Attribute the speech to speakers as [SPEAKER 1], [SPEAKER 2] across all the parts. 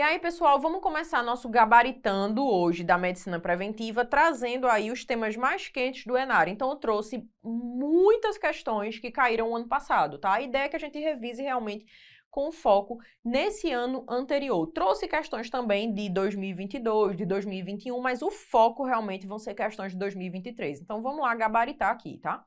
[SPEAKER 1] aí, pessoal, vamos começar nosso gabaritando hoje da medicina preventiva, trazendo aí os temas mais quentes do Enar. Então, eu trouxe muitas questões que caíram ano passado, tá? A ideia é que a gente revise realmente com foco nesse ano anterior. Trouxe questões também de 2022, de 2021, mas o foco realmente vão ser questões de 2023. Então, vamos lá gabaritar aqui, tá?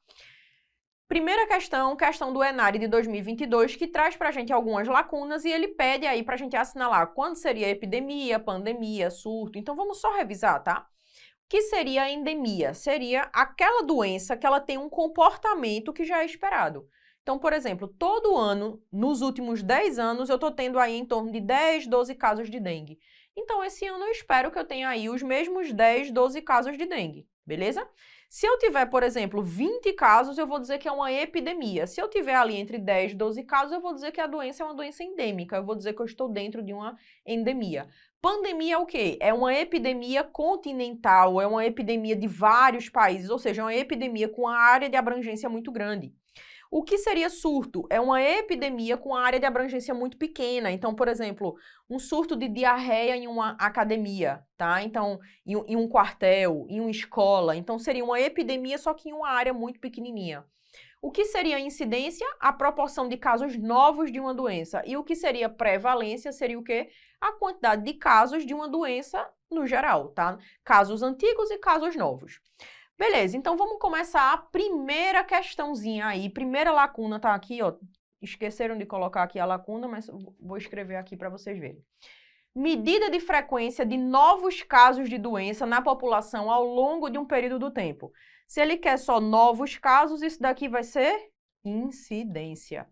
[SPEAKER 1] Primeira questão do Enar de 2022, que traz para a gente algumas lacunas e ele pede aí para a gente assinalar quando seria epidemia, pandemia, surto. Então, vamos só revisar, tá? O que seria a endemia? Seria aquela doença que ela tem um comportamento que já é esperado. Então, por exemplo, todo ano, nos últimos 10 anos, eu estou tendo aí em torno de 10, 12 casos de dengue. Então, esse ano eu espero que eu tenha aí os mesmos 10, 12 casos de dengue, beleza? Se eu tiver, por exemplo, 20 casos, eu vou dizer que é uma epidemia. Se eu tiver ali entre 10 e 12 casos, eu vou dizer que a doença é uma doença endêmica. Eu vou dizer que eu estou dentro de uma endemia. Pandemia é o quê? É uma epidemia continental, é uma epidemia de vários países, ou seja, é uma epidemia com a área de abrangência muito grande. O que seria surto? É uma epidemia com a área de abrangência muito pequena. Então, por exemplo, um surto de diarreia em uma academia, tá? Então, em um quartel, em uma escola. Então, seria uma epidemia, só que em uma área muito pequenininha. O que seria a incidência? A proporção de casos novos de uma doença. E o que seria prevalência? Seria o quê? A quantidade de casos de uma doença no geral, tá? Casos antigos e casos novos. Beleza, então vamos começar a primeira questãozinha aí. Primeira lacuna tá aqui, ó. Esqueceram de colocar aqui a lacuna, mas vou escrever aqui para vocês verem. Medida de frequência de novos casos de doença na população ao longo de um período do tempo. Se ele quer só novos casos, isso daqui vai ser incidência.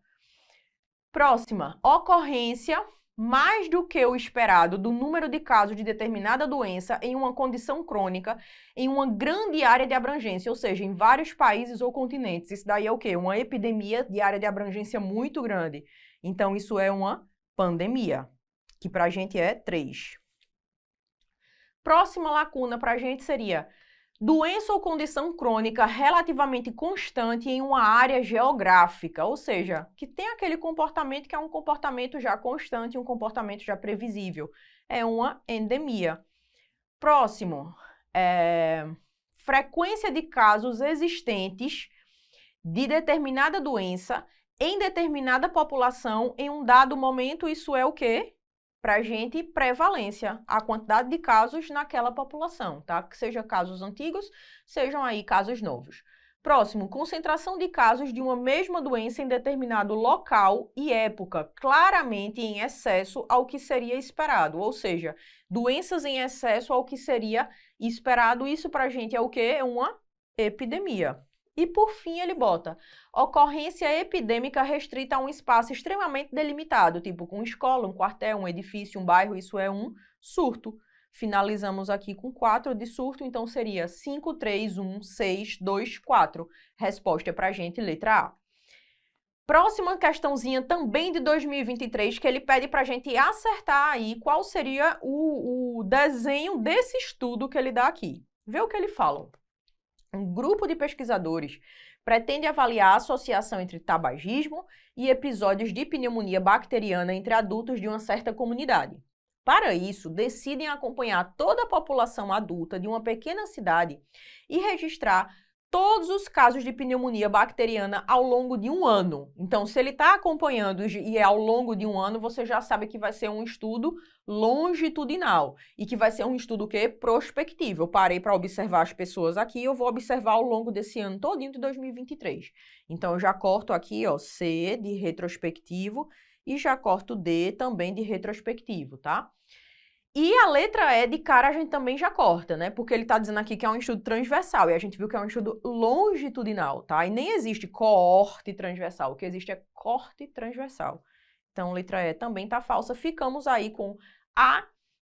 [SPEAKER 1] Próxima, ocorrência mais do que o esperado do número de casos de determinada doença em uma condição crônica em uma grande área de abrangência, ou seja, em vários países ou continentes. Isso daí é o quê? Uma epidemia de área de abrangência muito grande. Então, isso é uma pandemia, que para a gente é 3. Próxima lacuna para a gente seria doença ou condição crônica relativamente constante em uma área geográfica, ou seja, que tem aquele comportamento que é um comportamento já constante, um comportamento já previsível. É uma endemia. Próximo, frequência de casos existentes de determinada doença em determinada população em um dado momento, isso é o quê? Para a gente, prevalência, a quantidade de casos naquela população, tá? Que seja casos antigos, sejam aí casos novos. Próximo, concentração de casos de uma mesma doença em determinado local e época, claramente em excesso ao que seria esperado, ou seja, doenças em excesso ao que seria esperado, isso para a gente é o quê? É uma epidemia. E, por fim, ele bota ocorrência epidêmica restrita a um espaço extremamente delimitado, tipo com escola, um quartel, um edifício, um bairro, isso é um surto. Finalizamos aqui com 4 de surto, então seria 5, 3, 1, 6, 2, 4. Resposta para a gente, letra A. Próxima questãozinha também de 2023, que ele pede para a gente acertar aí qual seria o desenho desse estudo que ele dá aqui. Vê o que ele fala. Um grupo de pesquisadores pretende avaliar a associação entre tabagismo e episódios de pneumonia bacteriana entre adultos de uma certa comunidade. Para isso, decidem acompanhar toda a população adulta de uma pequena cidade e registrar todos os casos de pneumonia bacteriana ao longo de um ano. Então, se ele está acompanhando e é ao longo de um ano, você já sabe que vai ser um estudo longitudinal e que vai ser um estudo o quê? Prospectivo. Eu parei para observar as pessoas aqui, eu vou observar ao longo desse ano todinho de 2023. Então, eu já corto aqui, ó, C de retrospectivo e já corto D também de retrospectivo, tá? E a letra E, de cara, a gente também já corta, né? Porque ele está dizendo aqui que é um estudo transversal, e a gente viu que é um estudo longitudinal, tá? E nem existe coorte transversal, o que existe é corte transversal. Então, letra E também está falsa. Ficamos aí com A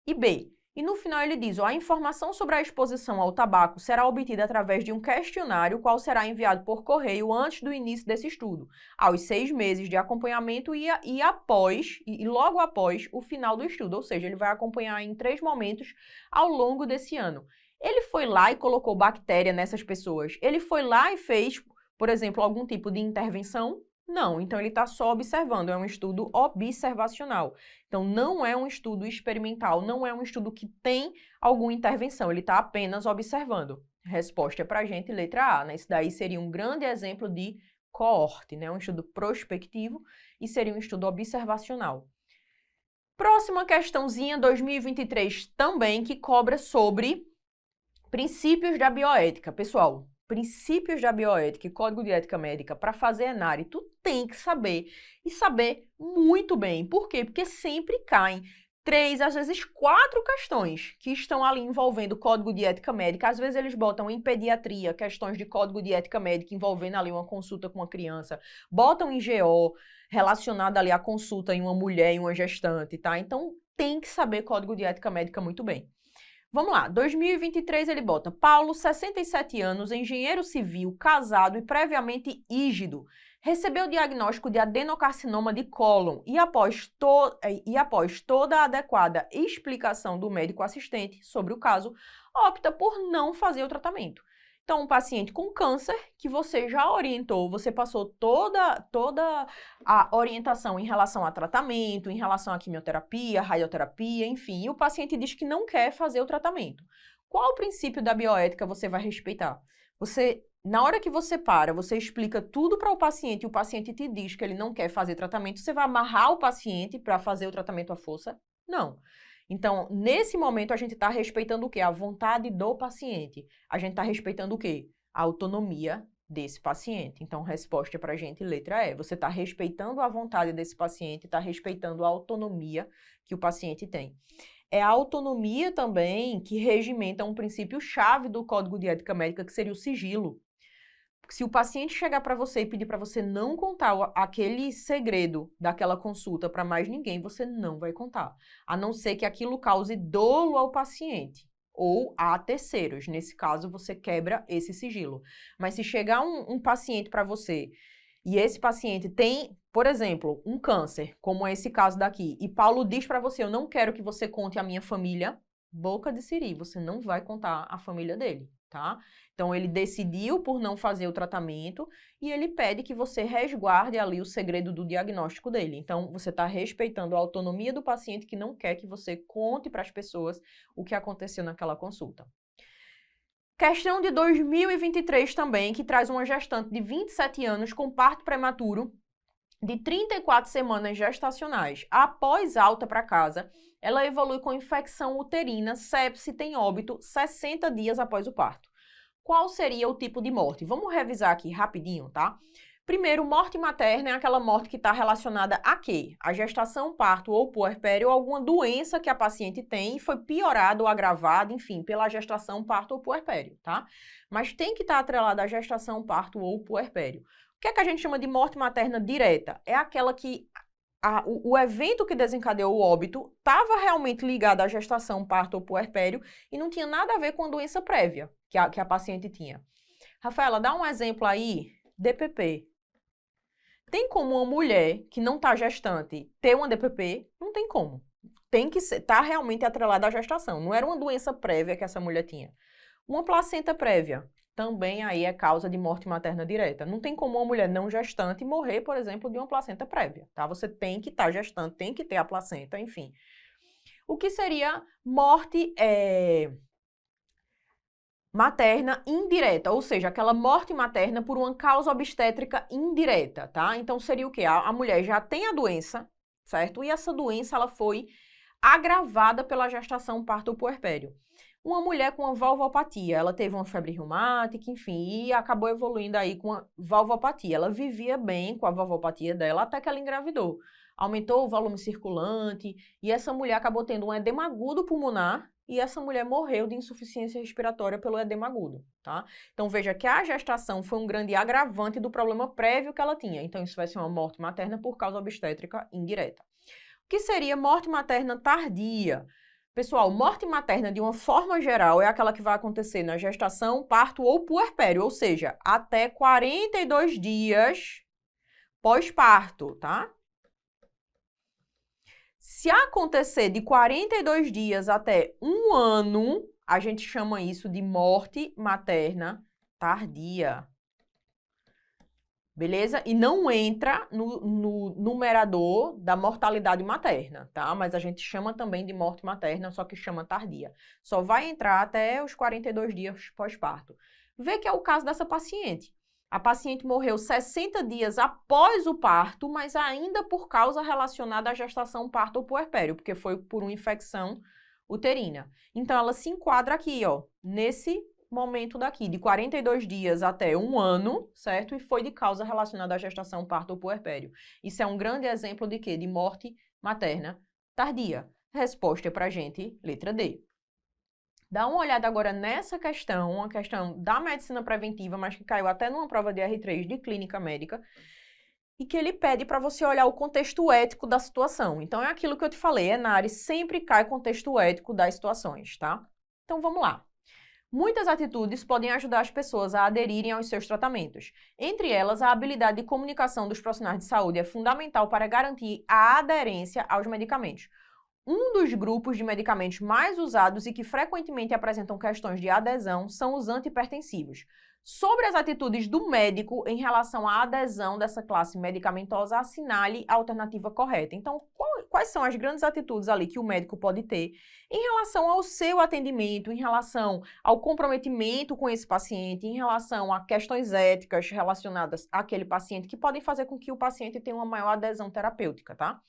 [SPEAKER 1] e B. E no final ele diz, ó, a informação sobre a exposição ao tabaco será obtida através de um questionário, qual será enviado por correio antes do início desse estudo, aos 6 meses de acompanhamento e logo após o final do estudo, ou seja, ele vai acompanhar em 3 momentos ao longo desse ano. Ele foi lá e colocou bactéria nessas pessoas, ele foi lá e fez, por exemplo, algum tipo de intervenção? Não, então ele está só observando, é um estudo observacional. Então não é um estudo experimental, não é um estudo que tem alguma intervenção, ele está apenas observando. Resposta para a gente, letra A, né? Isso daí seria um grande exemplo de coorte, né? Um estudo prospectivo e seria um estudo observacional. Próxima questãozinha, 2023 também, que cobra sobre princípios da bioética. Pessoal, princípios da bioética e código de ética médica para fazer ENARE, tu tem que saber e saber muito bem. Por quê? Porque sempre caem 3, às vezes 4 questões que estão ali envolvendo código de ética médica. Às vezes eles botam em pediatria questões de código de ética médica envolvendo ali uma consulta com uma criança, botam em GO relacionada ali à consulta em uma mulher e uma gestante, tá? Então tem que saber código de ética médica muito bem. Vamos lá, 2023 ele bota Paulo, 67 anos, engenheiro civil, casado e previamente ígido. Recebeu o diagnóstico de adenocarcinoma de cólon e após toda a adequada explicação do médico assistente sobre o caso, opta por não fazer o tratamento. Então, um paciente com câncer que você já orientou, você passou toda a orientação em relação a tratamento, em relação à quimioterapia, radioterapia, enfim, e o paciente diz que não quer fazer o tratamento. Qual o princípio da bioética você vai respeitar? Na hora que você para, você explica tudo para o paciente e o paciente te diz que ele não quer fazer tratamento, você vai amarrar o paciente para fazer o tratamento à força? Não. Então, nesse momento, a gente está respeitando o quê? A vontade do paciente. A gente está respeitando o quê? A autonomia desse paciente. Então, resposta para a gente, letra E. Você está respeitando a vontade desse paciente, está respeitando a autonomia que o paciente tem. É a autonomia também que regimenta um princípio-chave do Código de Ética Médica, que seria o sigilo. Se o paciente chegar para você e pedir para você não contar aquele segredo daquela consulta para mais ninguém, você não vai contar. A não ser que aquilo cause dolo ao paciente ou a terceiros. Nesse caso, você quebra esse sigilo. Mas se chegar um paciente para você e esse paciente tem, por exemplo, um câncer, como é esse caso daqui, e Paulo diz para você, eu não quero que você conte a minha família, boca de siri, você não vai contar a família dele, tá? Então, ele decidiu por não fazer o tratamento e ele pede que você resguarde ali o segredo do diagnóstico dele. Então, você está respeitando a autonomia do paciente que não quer que você conte para as pessoas o que aconteceu naquela consulta. Questão de 2023 também, que traz uma gestante de 27 anos com parto prematuro de 34 semanas gestacionais. Após alta para casa, ela evolui com infecção uterina, sepse, tem óbito 60 dias após o parto. Qual seria o tipo de morte? Vamos revisar aqui rapidinho, tá? Primeiro, morte materna é aquela morte que está relacionada a quê? A gestação, parto ou puerpério, ou alguma doença que a paciente tem e foi piorada ou agravada, enfim, pela gestação, parto ou puerpério, tá? Mas tem que estar atrelada à gestação, parto ou puerpério. O que é que a gente chama de morte materna direta? É aquela que o evento que desencadeou o óbito estava realmente ligado à gestação, parto ou puerpério e não tinha nada a ver com a doença prévia que a paciente tinha. Rafaela, dá um exemplo aí, DPP. Tem como uma mulher que não está gestante ter uma DPP? Não tem como. Tem que estar realmente atrelada à gestação. Não era uma doença prévia que essa mulher tinha. Uma placenta prévia também aí é causa de morte materna direta. Não tem como uma mulher não gestante morrer, por exemplo, de uma placenta prévia, tá? Você tem que estar gestante, tem que ter a placenta, enfim. O que seria morte materna indireta, ou seja, aquela morte materna por uma causa obstétrica indireta, tá? Então seria o quê? A mulher já tem a doença, certo? E essa doença ela foi agravada pela gestação, parto ou puerpério. Uma mulher com uma valvopatia, ela teve uma febre reumática, enfim, e acabou evoluindo aí com a valvopatia. Ela vivia bem com a valvopatia dela até que ela engravidou. Aumentou o volume circulante e essa mulher acabou tendo um edema agudo pulmonar e essa mulher morreu de insuficiência respiratória pelo edema agudo, tá? Então veja que a gestação foi um grande agravante do problema prévio que ela tinha. Então isso vai ser uma morte materna por causa obstétrica indireta. O que seria morte materna tardia? Pessoal, morte materna, de uma forma geral, é aquela que vai acontecer na gestação, parto ou puerpério, ou seja, até 42 dias pós-parto, tá? Se acontecer de 42 dias até 1 ano, a gente chama isso de morte materna tardia. beleza? E não entra no numerador da mortalidade materna, tá? Mas a gente chama também de morte materna, só que chama tardia. Só vai entrar até os 42 dias pós-parto. Vê que é o caso dessa paciente. A paciente morreu 60 dias após o parto, mas ainda por causa relacionada à gestação, parto ou puerpério, porque foi por uma infecção uterina. Então, ela se enquadra aqui, ó, nesse momento daqui, de 42 dias até 1 ano, certo? E foi de causa relacionada à gestação, parto ou puerpério. Isso é um grande exemplo de quê? De morte materna tardia. Resposta pra gente, letra D. Dá uma olhada agora nessa questão, uma questão da medicina preventiva, mas que caiu até numa prova de R3 de clínica médica, e que ele pede para você olhar o contexto ético da situação. Então, é aquilo que eu te falei, Enare, sempre cai contexto ético das situações, tá? Então, vamos lá. Muitas atitudes podem ajudar as pessoas a aderirem aos seus tratamentos. Entre elas, a habilidade de comunicação dos profissionais de saúde é fundamental para garantir a aderência aos medicamentos. Um dos grupos de medicamentos mais usados e que frequentemente apresentam questões de adesão são os antihipertensivos. Sobre as atitudes do médico em relação à adesão dessa classe medicamentosa, assinale a alternativa correta. Então, quais são as grandes atitudes ali que o médico pode ter em relação ao seu atendimento, em relação ao comprometimento com esse paciente, em relação a questões éticas relacionadas àquele paciente que podem fazer com que o paciente tenha uma maior adesão terapêutica, tá?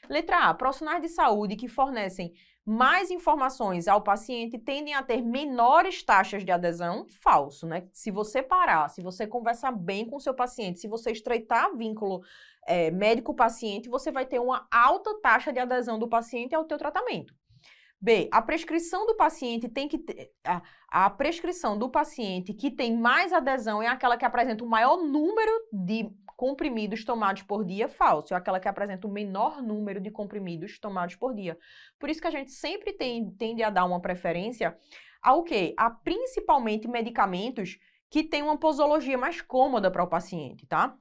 [SPEAKER 1] Letra A. Profissionais de saúde que fornecem mais informações ao paciente tendem a ter menores taxas de adesão. Falso, né? Se você parar, se você conversar bem com o seu paciente, se você estreitar vínculo médico-paciente, você vai ter uma alta taxa de adesão do paciente ao teu tratamento. B. A prescrição do paciente tem que ter... A prescrição do paciente que tem mais adesão é aquela que apresenta o maior número de comprimidos tomados por dia. Falso, é aquela que apresenta o menor número de comprimidos tomados por dia. Por isso que a gente sempre tende a dar uma preferência ao quê? A principalmente medicamentos que têm uma posologia mais cômoda para o paciente, tá?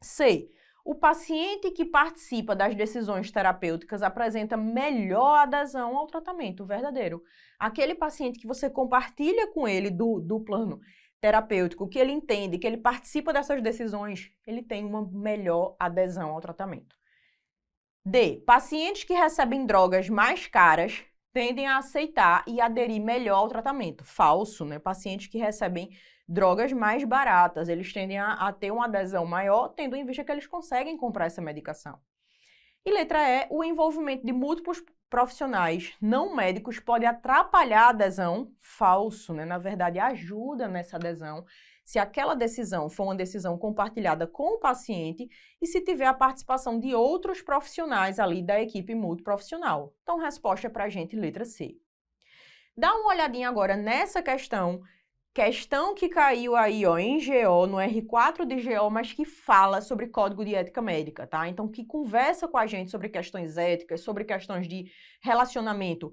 [SPEAKER 1] C. O paciente que participa das decisões terapêuticas apresenta melhor adesão ao tratamento verdadeiro. Aquele paciente que você compartilha com ele do plano terapêutico, que ele entende, que ele participa dessas decisões, ele tem uma melhor adesão ao tratamento. D. Pacientes que recebem drogas mais caras tendem a aceitar e aderir melhor ao tratamento. Falso, né? Pacientes que recebem drogas mais baratas, eles tendem a ter uma adesão maior, tendo em vista que eles conseguem comprar essa medicação. E letra E, o envolvimento de múltiplos profissionais não médicos pode atrapalhar a adesão. Falso, né? Na verdade, ajuda nessa adesão se aquela decisão for uma decisão compartilhada com o paciente e se tiver a participação de outros profissionais ali da equipe multiprofissional. Então, resposta para a gente, letra C. Dá uma olhadinha agora nessa questão que caiu aí, ó, em GO, no R4 de GO, mas que fala sobre código de ética médica, tá? Então, que conversa com a gente sobre questões éticas, sobre questões de relacionamento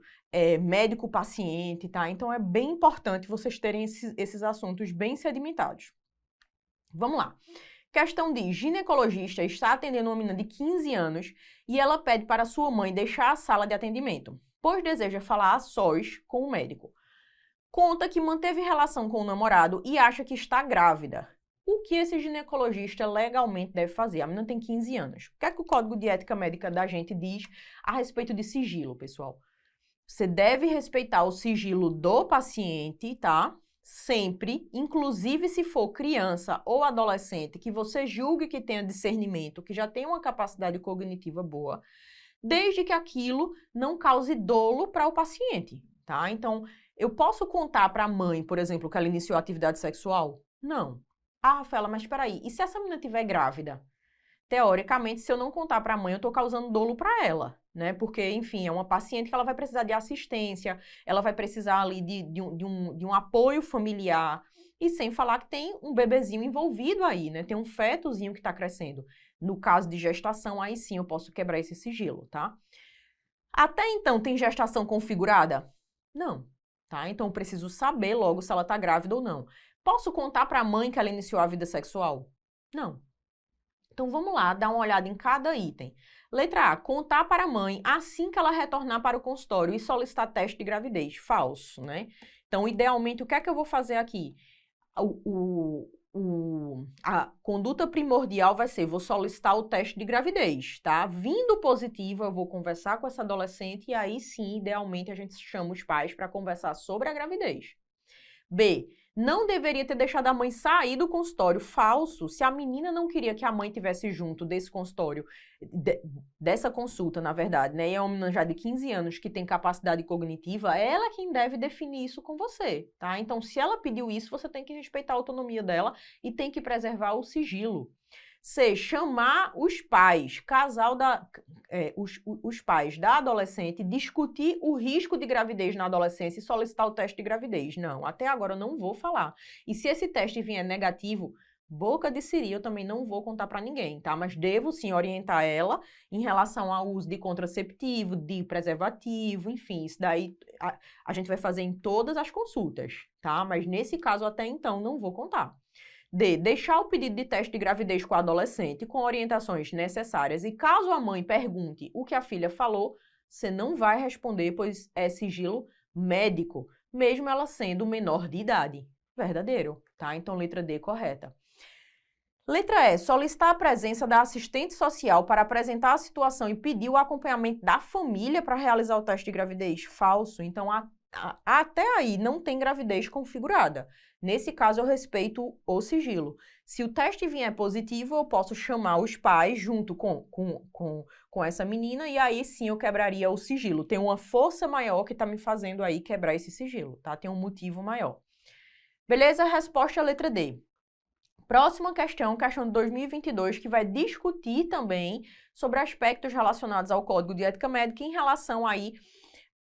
[SPEAKER 1] médico-paciente, tá? Então, é bem importante vocês terem esses assuntos bem sedimentados. Vamos lá. Questão de ginecologista está atendendo uma menina de 15 anos e ela pede para sua mãe deixar a sala de atendimento, pois deseja falar a sós com o médico. Conta que manteve relação com o namorado e acha que está grávida. O que esse ginecologista legalmente deve fazer? A menina tem 15 anos. O que é que o Código de Ética Médica da gente diz a respeito de sigilo, pessoal? Você deve respeitar o sigilo do paciente, tá? Sempre, inclusive se for criança ou adolescente, que você julgue que tenha discernimento, que já tenha uma capacidade cognitiva boa, desde que aquilo não cause dolo para o paciente, tá? Então, eu posso contar para a mãe, por exemplo, que ela iniciou a atividade sexual? Não. Ah, Rafaela, mas espera aí, e se essa menina estiver grávida? Teoricamente, se eu não contar para a mãe, eu estou causando dolo para ela, né? Porque, enfim, é uma paciente que ela vai precisar de assistência, ela vai precisar ali de um apoio familiar, e sem falar que tem um bebezinho envolvido aí, né? Tem um fetozinho que está crescendo. No caso de gestação, aí sim eu posso quebrar esse sigilo, tá? Até então, tem gestação configurada? Não. Tá? Então, eu preciso saber logo se ela está grávida ou não. Posso contar para a mãe que ela iniciou a vida sexual? Não. Então, vamos lá, dar uma olhada em cada item. Letra A, contar para a mãe assim que ela retornar para o consultório e solicitar teste de gravidez. Falso, né? Então, idealmente, o que é que eu vou fazer aqui? a conduta primordial vai ser, vou solicitar o teste de gravidez, tá? Vindo positivo, eu vou conversar com essa adolescente e aí sim, idealmente, a gente chama os pais para conversar sobre a gravidez. B, não deveria ter deixado a mãe sair do consultório. Falso. Se a menina não queria que a mãe tivesse junto desse consultório, dessa consulta, na verdade, né? E é uma menina já de 15 anos que tem capacidade cognitiva, ela é quem deve definir isso com você, tá? Então, se ela pediu isso, você tem que respeitar a autonomia dela e tem que preservar o sigilo. C, chamar os pais, os pais da adolescente, discutir o risco de gravidez na adolescência e solicitar o teste de gravidez. Não, até agora eu não vou falar. E se esse teste vier negativo, boca de siri, eu também não vou contar para ninguém, tá? Mas devo sim orientar ela em relação ao uso de contraceptivo, de preservativo, enfim, isso daí a gente vai fazer em todas as consultas, tá? Mas nesse caso até então não vou contar. D, deixar o pedido de teste de gravidez com a adolescente com orientações necessárias e caso a mãe pergunte o que a filha falou, você não vai responder, pois é sigilo médico, mesmo ela sendo menor de idade. Verdadeiro, tá? Então, letra D correta. Letra E, solicitar a presença da assistente social para apresentar a situação e pedir o acompanhamento da família para realizar o teste de gravidez. Falso. Então, até aí não tem gravidez configurada. Nesse caso, eu respeito o sigilo. Se o teste vier positivo, eu posso chamar os pais junto com essa menina e aí sim eu quebraria o sigilo. Tem uma força maior que está me fazendo aí quebrar esse sigilo, tá? Tem um motivo maior. Beleza? Resposta à letra D. Próxima questão, questão de 2022, que vai discutir também sobre aspectos relacionados ao Código de Ética Médica em relação aí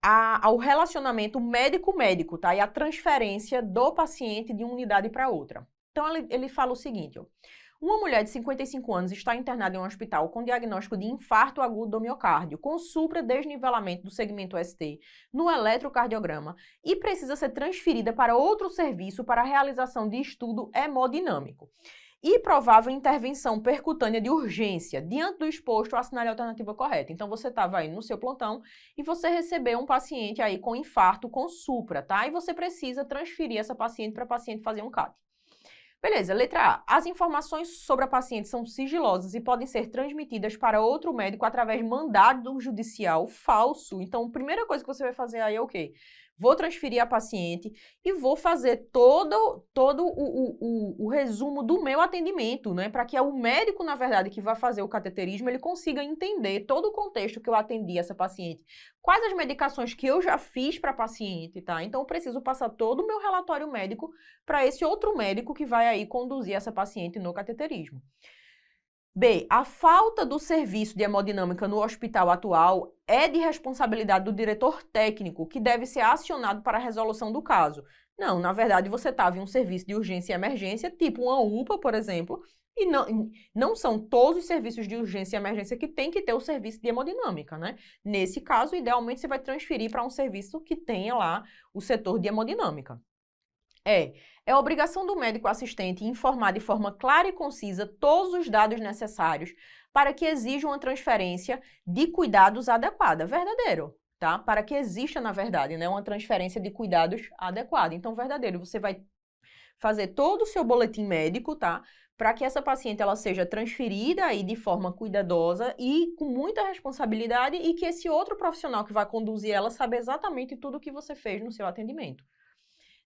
[SPEAKER 1] ao relacionamento médico-médico, tá? E a transferência do paciente de uma unidade para outra. Então, ele fala o seguinte, ó. Uma mulher de 55 anos está internada em um hospital com diagnóstico de infarto agudo do miocárdio, com supradesnivelamento do segmento ST no eletrocardiograma e precisa ser transferida para outro serviço para a realização de estudo hemodinâmico e provável intervenção percutânea de urgência. Diante do exposto, assinale a alternativa correta. Então, você estava aí no seu plantão e você recebeu um paciente aí com infarto com supra, tá? E você precisa transferir essa paciente para a paciente fazer um CAT. Beleza, letra A. As informações sobre a paciente são sigilosas e podem ser transmitidas para outro médico através de mandado judicial. Falso. Então, a primeira coisa que você vai fazer aí é o quê? Vou transferir a paciente e vou fazer todo o resumo do meu atendimento, né? Para que o médico, na verdade, que vai fazer o cateterismo, ele consiga entender todo o contexto que eu atendi essa paciente. Quais as medicações que eu já fiz para a paciente, tá? Então, eu preciso passar todo o meu relatório médico para esse outro médico que vai aí conduzir essa paciente no cateterismo. B, a falta do serviço de hemodinâmica no hospital atual é de responsabilidade do diretor técnico, que deve ser acionado para a resolução do caso. Não, na verdade, você estava em um serviço de urgência e emergência, tipo uma UPA, por exemplo, e não são todos os serviços de urgência e emergência que tem que ter o serviço de hemodinâmica, né? Nesse caso, idealmente, você vai transferir para um serviço que tenha lá o setor de hemodinâmica. É obrigação do médico assistente informar de forma clara e concisa todos os dados necessários para que exija uma transferência de cuidados adequada. Verdadeiro, tá? Para que exista, na verdade, né, uma transferência de cuidados adequada. Então, verdadeiro, você vai fazer todo o seu boletim médico, tá? Para que essa paciente ela seja transferida aí de forma cuidadosa e com muita responsabilidade e que esse outro profissional que vai conduzir ela saiba exatamente tudo o que você fez no seu atendimento.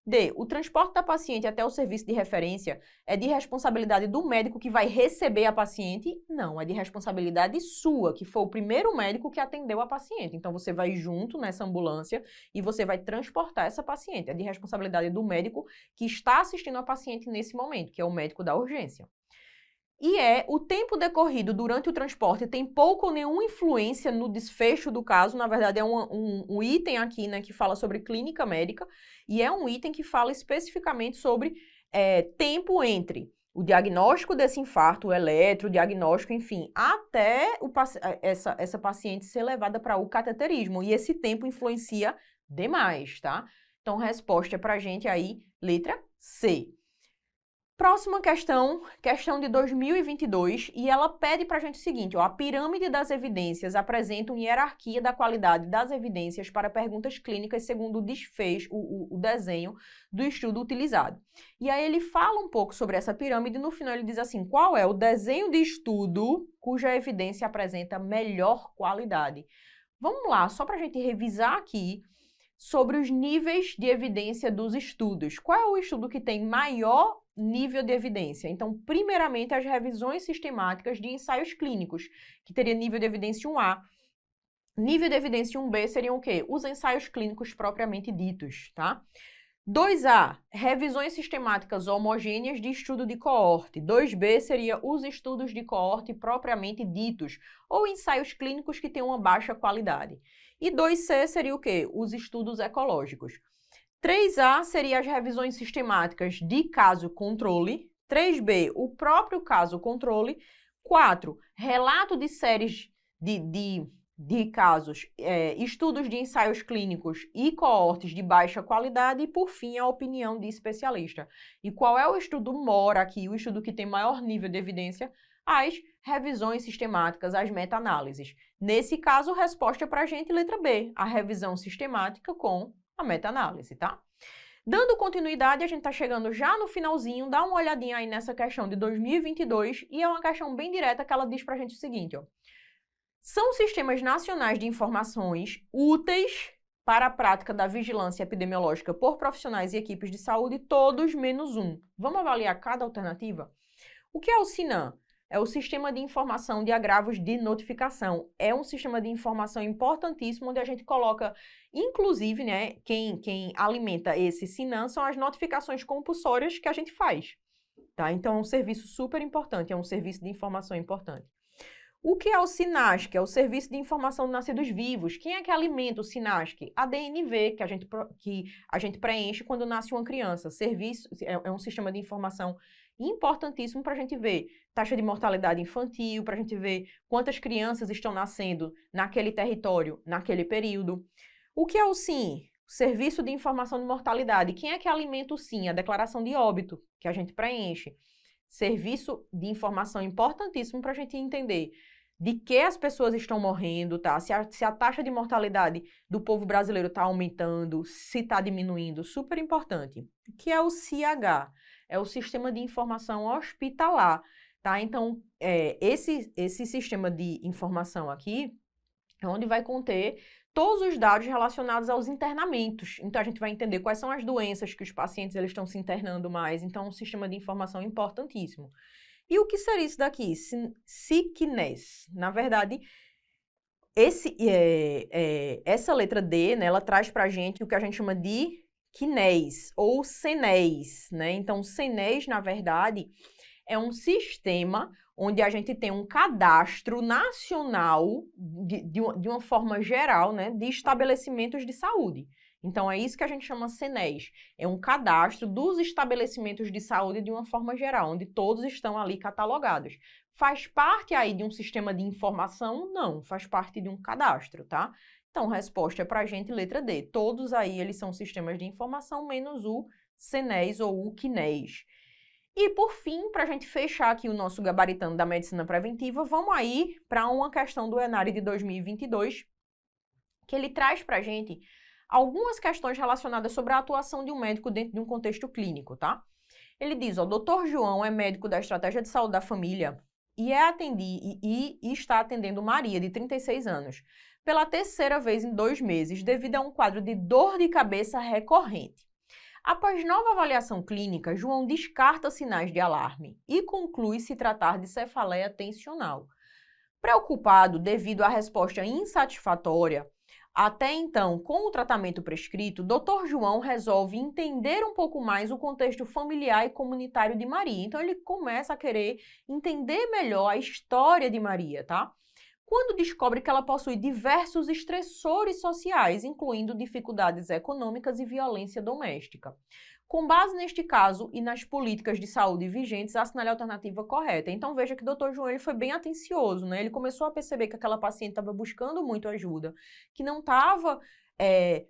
[SPEAKER 1] D. O transporte da paciente até o serviço de referência é de responsabilidade do médico que vai receber a paciente? Não, é de responsabilidade sua, que foi o primeiro médico que atendeu a paciente. Então, você vai junto nessa ambulância e você vai transportar essa paciente. É de responsabilidade do médico que está assistindo a paciente nesse momento, que é o médico da urgência. E o tempo decorrido durante o transporte tem pouco ou nenhuma influência no desfecho do caso. Na verdade, é um item aqui, né, que fala sobre clínica médica e é um item que fala especificamente sobre tempo entre o diagnóstico desse infarto, o eletrodiagnóstico, enfim, até essa paciente ser levada para o cateterismo. E esse tempo influencia demais, tá? Então, resposta pra gente aí, letra C. Próxima questão, questão de 2022, e ela pede para a gente o seguinte, ó, a pirâmide das evidências apresenta uma hierarquia da qualidade das evidências para perguntas clínicas segundo o desfecho, o desenho do estudo utilizado. E aí ele fala um pouco sobre essa pirâmide e no final ele diz assim, qual é o desenho de estudo cuja evidência apresenta melhor qualidade? Vamos lá, só para a gente revisar aqui sobre os níveis de evidência dos estudos. Qual é o estudo que tem maior nível de evidência? Então, primeiramente, as revisões sistemáticas de ensaios clínicos, que teria nível de evidência 1A. Nível de evidência 1B seriam o quê? Os ensaios clínicos propriamente ditos, tá? 2A, revisões sistemáticas homogêneas de estudo de coorte. 2B seria os estudos de coorte propriamente ditos, ou ensaios clínicos que têm uma baixa qualidade. E 2C seria o quê? Os estudos ecológicos. 3A seria as revisões sistemáticas de caso controle. 3B, o próprio caso controle. 4, relato de séries de casos, estudos de ensaios clínicos e coortes de baixa qualidade e, por fim, a opinião de especialista. E qual é o estudo mora aqui, o estudo que tem maior nível de evidência? As revisões sistemáticas, as meta-análises. Nesse caso, resposta para a gente, letra B, a revisão sistemática com a meta-análise, tá? Dando continuidade, a gente está chegando já no finalzinho, dá uma olhadinha aí nessa questão de 2022 e é uma questão bem direta que ela diz para a gente o seguinte, ó. São sistemas nacionais de informações úteis para a prática da vigilância epidemiológica por profissionais e equipes de saúde, todos menos um. Vamos avaliar cada alternativa? O que é o SINAM? É o Sistema de Informação de Agravos de Notificação. É um sistema de informação importantíssimo, onde a gente coloca, inclusive, né, quem alimenta esse SINAM são as notificações compulsórias que a gente faz, tá? Então, é um serviço super importante, é um serviço de informação importante. O que é o SINASC? É o Serviço de Informação de Nascidos Vivos. Quem é que alimenta o SINASC? A DNV, que a gente preenche quando nasce uma criança. É um sistema de informação importantíssimo para a gente ver taxa de mortalidade infantil, para a gente ver quantas crianças estão nascendo naquele território, naquele período. O que é o SIM? Serviço de Informação de Mortalidade. Quem é que alimenta o SIM? A declaração de óbito, que a gente preenche. Serviço de informação importantíssimo para a gente entender de que as pessoas estão morrendo, tá? Se a taxa de mortalidade do povo brasileiro está aumentando, se está diminuindo, super importante. Que é o SIH, é o Sistema de Informação Hospitalar, tá? Então, esse sistema de informação aqui é onde vai conter todos os dados relacionados aos internamentos. Então, a gente vai entender quais são as doenças que os pacientes eles estão se internando mais. Então, é um sistema de informação importantíssimo. E o que seria isso daqui? SICNES. Na verdade, essa letra D, né, ela traz para a gente o que a gente chama de CNES ou CNES, né? Então, CNES, na verdade, é um sistema onde a gente tem um cadastro nacional, de uma forma geral, né, de estabelecimentos de saúde. Então, é isso que a gente chama CNES. É um cadastro dos estabelecimentos de saúde de uma forma geral, onde todos estão ali catalogados. Faz parte aí de um sistema de informação? Não, faz parte de um cadastro, tá? Então, resposta é para a gente, letra D. Todos aí, eles são sistemas de informação, menos o CNES ou o CNES. E, por fim, para a gente fechar aqui o nosso gabaritando da medicina preventiva, vamos aí para uma questão do ENARE de 2022, que ele traz para a gente algumas questões relacionadas sobre a atuação de um médico dentro de um contexto clínico, tá? Ele diz, ó, Dr. João é médico da Estratégia de Saúde da Família e está atendendo Maria, de 36 anos, pela terceira vez em 2 meses, devido a um quadro de dor de cabeça recorrente. Após nova avaliação clínica, João descarta sinais de alarme e conclui se tratar de cefaleia tensional. Preocupado devido à resposta insatisfatória, até então, com o tratamento prescrito, Dr. João resolve entender um pouco mais o contexto familiar e comunitário de Maria. Então, ele começa a querer entender melhor a história de Maria, tá? Quando descobre que ela possui diversos estressores sociais, incluindo dificuldades econômicas e violência doméstica. Com base neste caso e nas políticas de saúde vigentes, assinale a alternativa correta. Então, veja que o Dr. João ele foi bem atencioso, né? Ele começou a perceber que aquela paciente estava buscando muito ajuda, que não estava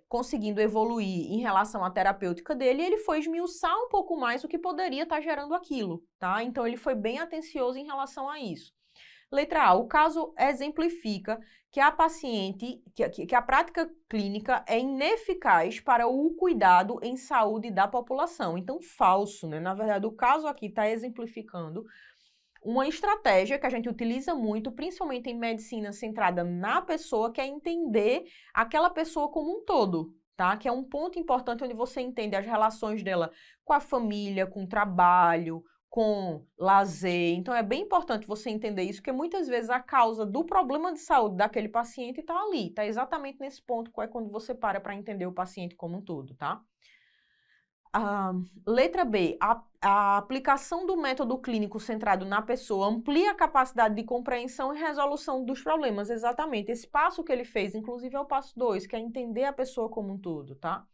[SPEAKER 1] conseguindo evoluir em relação à terapêutica dele, ele foi esmiuçar um pouco mais o que poderia estar gerando aquilo, tá? Então, ele foi bem atencioso em relação a isso. Letra A, o caso exemplifica que a paciente, que a prática clínica é ineficaz para o cuidado em saúde da população. Então, falso, né? Na verdade, o caso aqui está exemplificando uma estratégia que a gente utiliza muito, principalmente em medicina centrada na pessoa, que é entender aquela pessoa como um todo, tá? Que é um ponto importante onde você entende as relações dela com a família, com o trabalho, com lazer. Então, é bem importante você entender isso, porque muitas vezes a causa do problema de saúde daquele paciente está ali, está exatamente nesse ponto, que é quando você para entender o paciente como um todo, tá? Letra B, a aplicação do método clínico centrado na pessoa amplia a capacidade de compreensão e resolução dos problemas. Exatamente, esse passo que ele fez, inclusive é o passo 2, que é entender a pessoa como um todo, tá?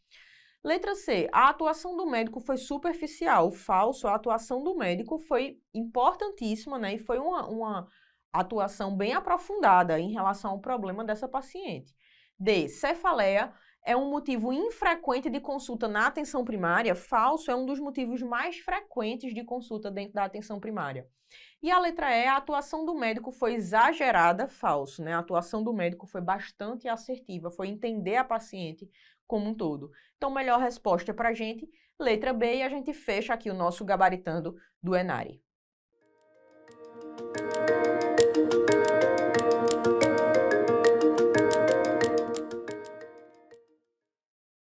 [SPEAKER 1] Letra C, a atuação do médico foi superficial. Falso, a atuação do médico foi importantíssima, né? E foi uma atuação bem aprofundada em relação ao problema dessa paciente. D, cefaleia é um motivo infrequente de consulta na atenção primária. Falso, é um dos motivos mais frequentes de consulta dentro da atenção primária. E a letra E, a atuação do médico foi exagerada. Falso, né? A atuação do médico foi bastante assertiva, foi entender a paciente como um todo. Então, melhor resposta para a gente, letra B, e a gente fecha aqui o nosso gabaritando do Enare.